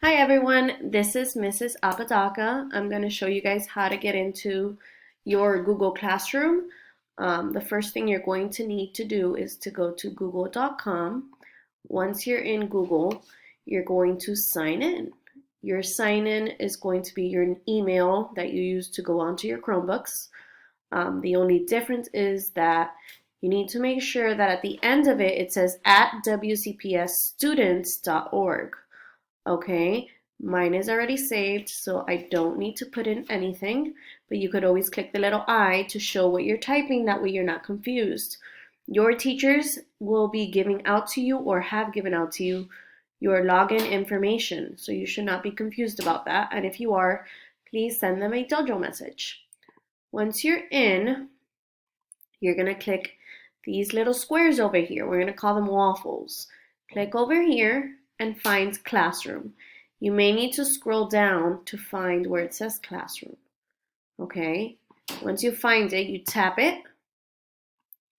Hi everyone, this is Mrs. Apodaca. I'm going to show you guys how to get into your Google Classroom. The first thing you're going to need to do is to go to google.com. Once you're in Google, you're going to sign in. Your sign in is going to be your email that you use to go onto your Chromebooks. The only difference is that you need to make sure that at the end of it, it says at wcpsstudents.org. Okay, mine is already saved, so I don't need to put in anything, but you could always click the little I to show what you're typing, that way you're not confused. Your teachers will be giving out to you or have given out to you your login information, so you should not be confused about that, and if you are, please send them a Dojo message. Once you're in, you're going to click these little squares over here. We're going to call them waffles. Click over here and find Classroom. You may need to scroll down to find where it says Classroom. Okay, once you find it, you tap it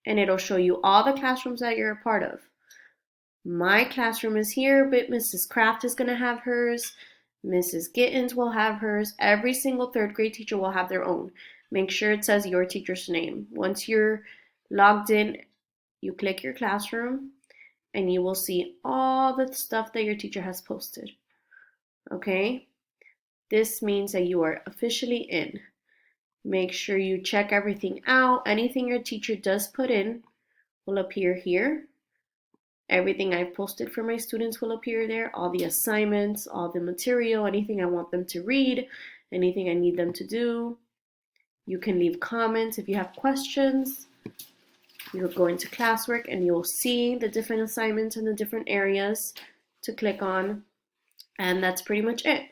and it'll show you all the classrooms that you're a part of. My classroom is here, but Mrs. Kraft is going to have hers. Mrs. Gittens will have hers. Every single third grade teacher will have their own. Make sure it says your teacher's name. Once you're logged in, you click your classroom and you will see all the stuff that your teacher has posted. Okay? This means that you are officially in. Make sure you check everything out. Anything your teacher does put in will appear here. Everything I've posted for my students will appear there. All the assignments, all the material, anything I want them to read, anything I need them to do. You can leave comments if you have questions. You'll go into classwork and you'll see the different assignments in the different areas to click on. And that's pretty much it.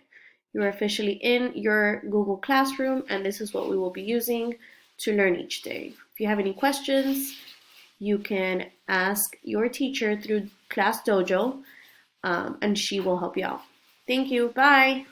You're officially in your Google Classroom, and this is what we will be using to learn each day. If you have any questions, you can ask your teacher through Class Dojo, and she will help you out. Thank you. Bye.